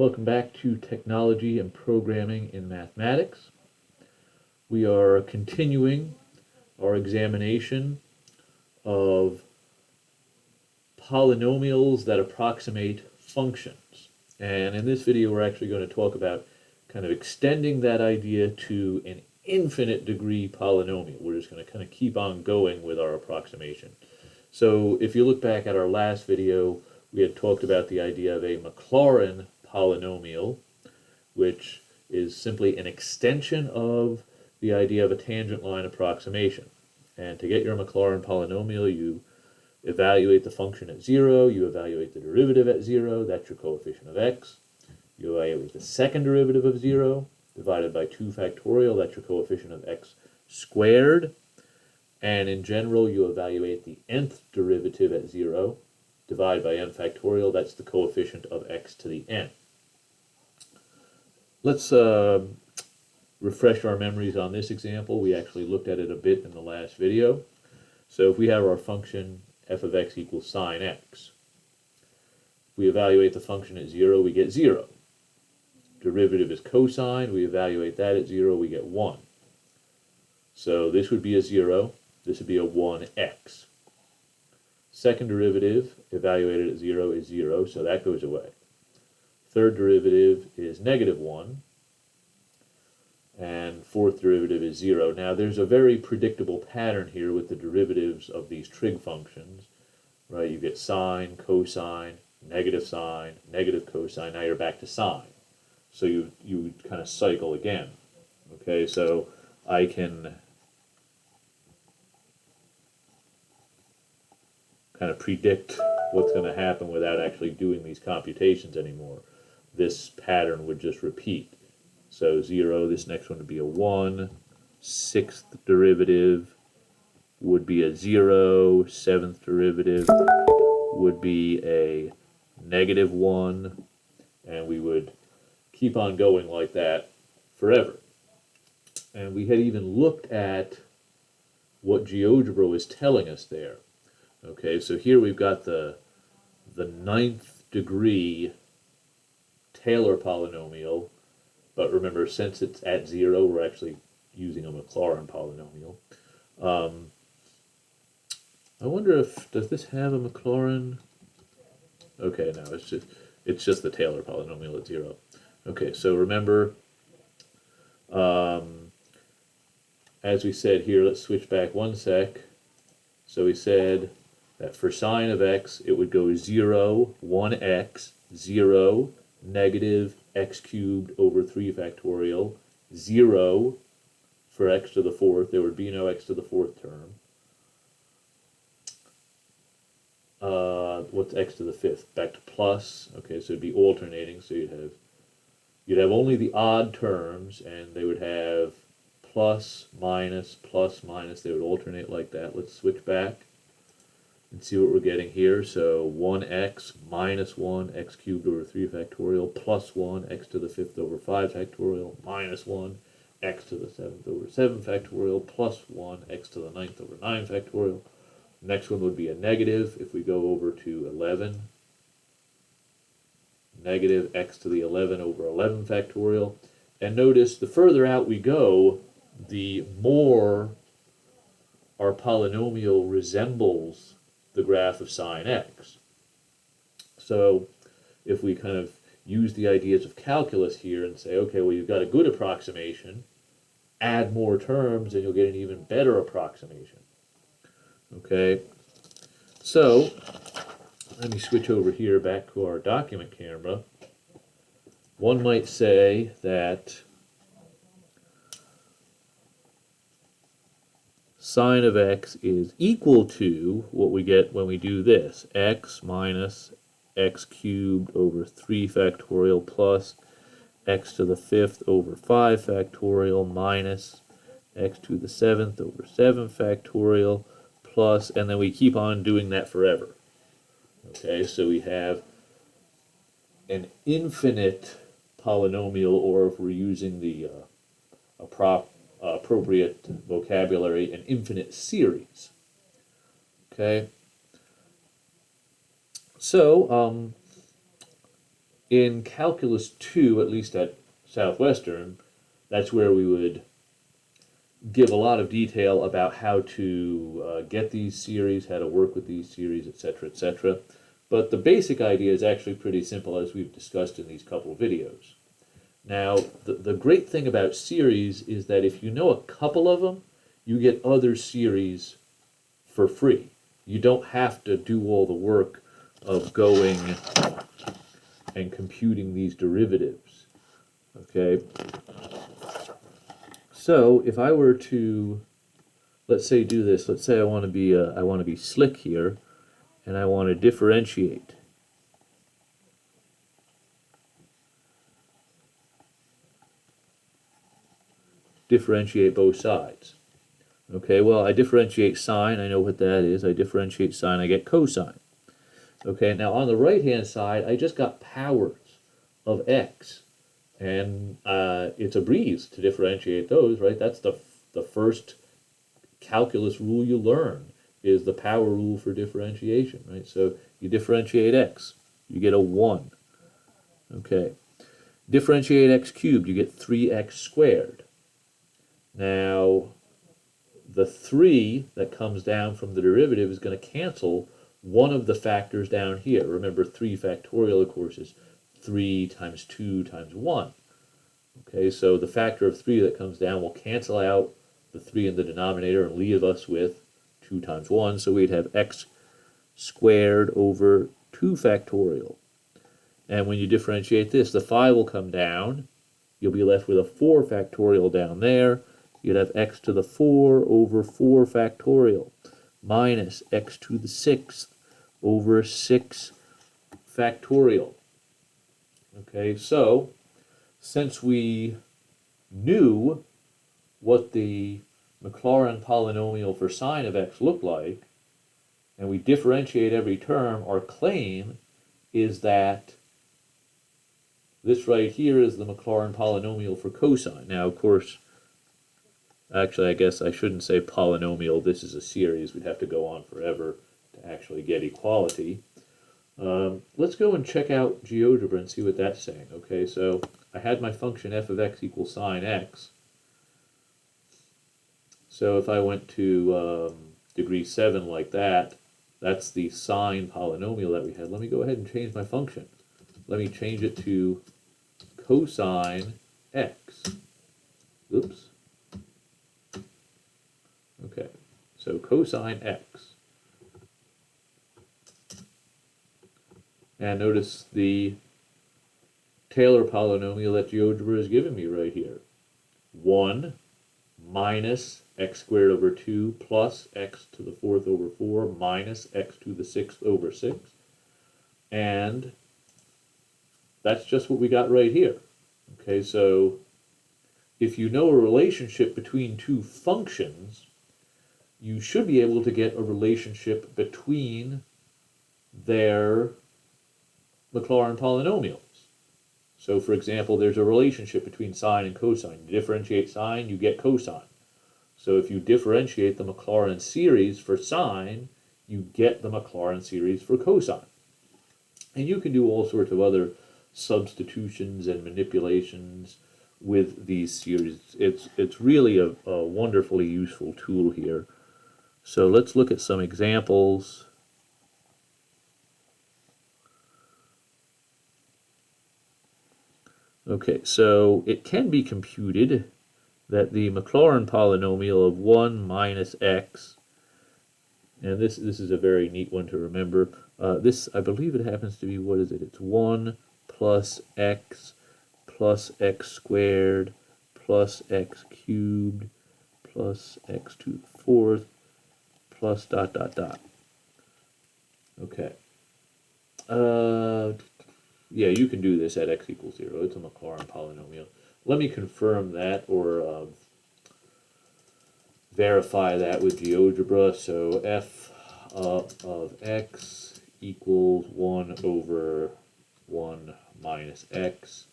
Welcome back to Technology and Programming in Mathematics. We are continuing our examination of polynomials that approximate functions. And in this video, we're actually going to talk about kind of extending that idea to an infinite degree polynomial. We're just going to kind of keep on going with our approximation. So if you look back at our last video, we had talked about the idea of a Maclaurin polynomial, which is simply an extension of the idea of a tangent line approximation. And to get your Maclaurin polynomial, you evaluate the function at 0, you evaluate the derivative at 0, that's your coefficient of x. You evaluate the second derivative of 0, divided by 2 factorial, that's your coefficient of x squared. And in general, you evaluate the nth derivative at 0, divided by n factorial, that's the coefficient of x to the n. Let's refresh our memories on this example. We actually looked at it a bit in the last video. So if we have our function f of x equals sine x, if we evaluate the function at 0, we get 0. Derivative is cosine, we evaluate that at 0, we get 1. So this would be a 0, this would be a 1x. Second derivative, evaluated at 0, is 0, so that goes away. Third derivative is negative 1. And fourth derivative is 0. Now there's a very predictable pattern here with the derivatives of these trig functions, right? You get sine, cosine, negative cosine, now you're back to sine. So you kind of cycle again. Okay, so I can kind of predict what's going to happen without actually doing these computations anymore. This pattern would just repeat. So 0, this next one would be a 1, sixth derivative would be a 0, seventh derivative would be a negative 1, and we would keep on going like that forever. And we had even looked at what Geogebra was telling us there. Okay, so here we've got the ninth degree Taylor polynomial, but remember, since it's at 0, we're actually using a Maclaurin polynomial. I wonder if, does this have a Maclaurin? Okay, no, it's just the Taylor polynomial at 0. Okay, so remember, as we said here, let's switch back one sec. So we said that for sine of x, it would go 0, 1x, 0, negative x cubed over 3 factorial, 0 for x to the 4th. There would be no x to the 4th term. What's x to the 5th? Back to plus. Okay, so it'd be alternating. So you'd have only the odd terms, and they would have plus, minus, plus, minus. They would alternate like that. Let's switch back and see what we're getting here. So 1x minus 1, x cubed over 3 factorial, plus 1, x to the 5th over 5 factorial, minus 1, x to the 7th over 7 factorial, plus 1, x to the 9th over 9 factorial. Next one would be a negative. If we go over to 11, negative x to the 11 over 11 factorial. And notice, the further out we go, the more our polynomial resembles the graph of sine x. So if we kind of use the ideas of calculus here and say, okay, well, you've got a good approximation, add more terms and you'll get an even better approximation. Okay, so let me switch over here back to our document camera. One might say that sine of x is equal to what we get when we do this, x minus x cubed over 3 factorial plus x to the 5th over 5 factorial minus x to the 7th over 7 factorial plus, and then we keep on doing that forever. Okay, so we have an infinite polynomial, or if we're using the appropriate vocabulary, an infinite series. Okay, so In Calculus 2, at least at Southwestern, that's where we would give a lot of detail about how to get these series, how to work with these series, etc., etc. But the basic idea is actually pretty simple, as we've discussed in these couple videos. Now, the great thing about series is that if you know a couple of them, you get other series for free. You don't have to do all the work of going and computing these derivatives. Okay? So if I were to, let's say, do this, let's say I want to be slick here, and I want to differentiate. Differentiate both sides. Okay, well, I differentiate sine, I know what that is. I differentiate sine, I get cosine. Okay, now on the right-hand side, I just got powers of x. And it's a breeze to differentiate those, right? That's the first calculus rule you learn, is the power rule for differentiation, right? So you differentiate x, you get a 1. Okay. Differentiate x cubed, you get 3x squared. Now, the 3 that comes down from the derivative is going to cancel one of the factors down here. Remember, 3 factorial, of course, is 3 times 2 times 1. Okay, so the factor of 3 that comes down will cancel out the 3 in the denominator and leave us with 2 times 1. So we'd have x squared over 2 factorial. And when you differentiate this, the 5 will come down. You'll be left with a 4 factorial down there. You'd have x to the 4 over 4 factorial minus x to the 6th over 6 factorial. Okay, so since we knew what the Maclaurin polynomial for sine of x looked like, and we differentiate every term, our claim is that this right here is the Maclaurin polynomial for cosine. Now, of course, actually, I guess I shouldn't say polynomial. This is a series. We'd have to go on forever to actually get equality. Let's go and check out Geogebra and see what that's saying. Okay, so I had my function f of x equals sine x. So if I went to degree 7 like that, that's the sine polynomial that we had. Let me go ahead and change my function. Let me change it to cosine x. Oops. Okay, so cosine x. And notice the Taylor polynomial that Geogebra is giving me right here. 1 minus x squared over 2 plus x to the 4th over 4 minus x to the 6th over 6. And that's just what we got right here. Okay, so if you know a relationship between two functions, you should be able to get a relationship between their Maclaurin polynomials. So, for example, there's a relationship between sine and cosine. You differentiate sine, you get cosine. So if you differentiate the Maclaurin series for sine, you get the Maclaurin series for cosine. And you can do all sorts of other substitutions and manipulations with these series. It's really a wonderfully useful tool here. So let's look at some examples. Okay, so it can be computed that the Maclaurin polynomial of 1 minus x, and this is a very neat one to remember. This, I believe it happens to be, what is it? It's 1 plus x squared plus x cubed plus x to the 4th plus dot dot dot. Okay. Yeah, you can do this at x equals 0. It's a Maclaurin polynomial. Let me confirm that, or verify that with Geogebra. So f of x equals 1 over 1 minus x.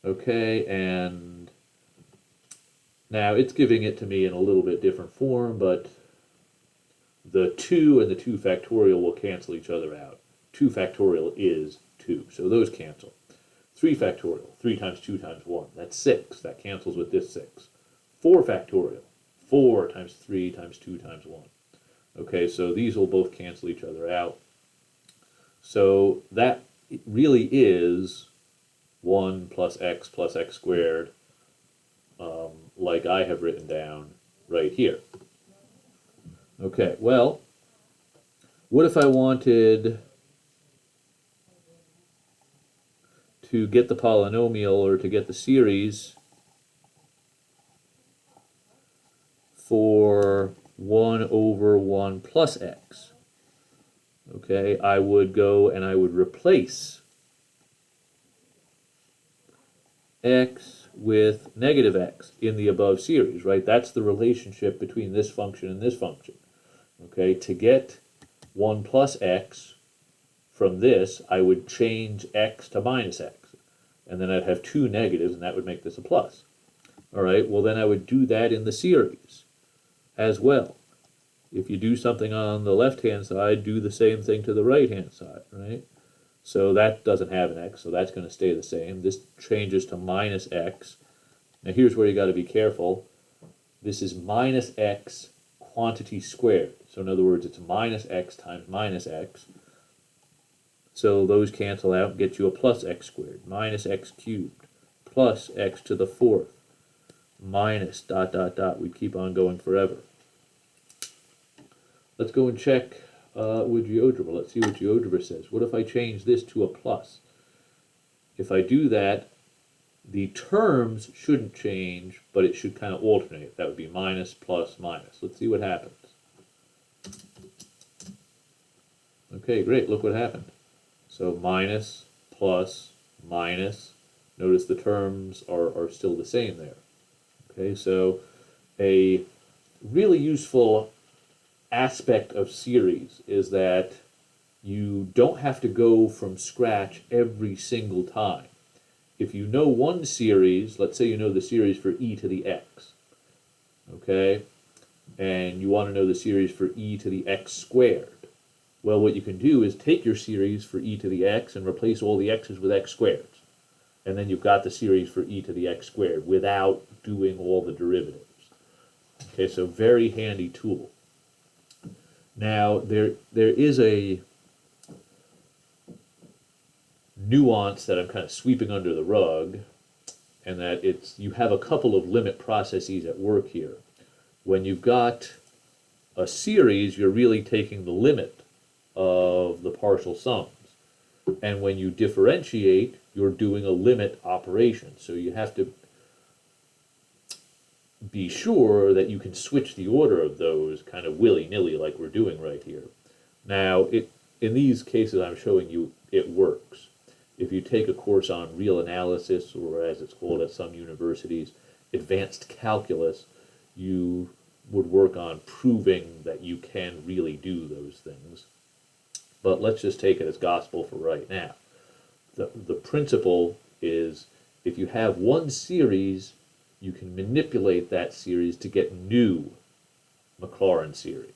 Okay, and now it's giving it to me in a little bit different form, but the 2 and the 2 factorial will cancel each other out. 2 factorial is 2, so those cancel. 3 factorial, 3 times 2 times 1, that's 6, that cancels with this 6. 4 factorial, 4 times 3 times 2 times 1. Okay, so these will both cancel each other out. So that really is 1 plus x squared, like I have written down right here. Okay, well, what if I wanted to get the polynomial or to get the series for 1 over 1 plus x? Okay, I would go and I would replace x with negative x in the above series, right? That's the relationship between this function and this function. Okay, to get 1 plus x from this, I would change x to minus x. And then I'd have 2 negatives, and that would make this a plus. All right, well then I would do that in the series as well. If you do something on the left-hand side, do the same thing to the right-hand side, right? So that doesn't have an x, so that's going to stay the same. This changes to minus x. Now here's where you got to be careful. This is minus x quantity squared. So in other words, it's minus x times minus x. So those cancel out and get you a plus x squared. Minus x cubed plus x to the 4th minus ... We keep on going forever. Let's go and check with Geogebra. Let's see what Geogebra says. What if I change this to a plus? If I do that, the terms shouldn't change, but it should kind of alternate. That would be minus, plus, minus. Let's see what happens. Okay, great. Look what happened. So minus, plus, minus. Notice the terms are still the same there. Okay, so a really useful aspect of series is that you don't have to go from scratch every single time. If you know one series, let's say you know the series for e to the x, okay, and you want to know the series for e to the x squared, well, what you can do is take your series for e to the x and replace all the x's with x squareds, and then you've got the series for e to the x squared without doing all the derivatives. Okay, so very handy tool. Now, there is a nuance that I'm kind of sweeping under the rug, and that you have a couple of limit processes at work here. When you've got a series, you're really taking the limit of the partial sums. And when you differentiate, you're doing a limit operation. So you have to be sure that you can switch the order of those kind of willy-nilly like we're doing right here. Now, in these cases I'm showing you, it works. If you take a course on real analysis, or as it's called at some universities, advanced calculus, you would work on proving that you can really do those things. But let's just take it as gospel for right now. The principle is, if you have one series, you can manipulate that series to get new Maclaurin series.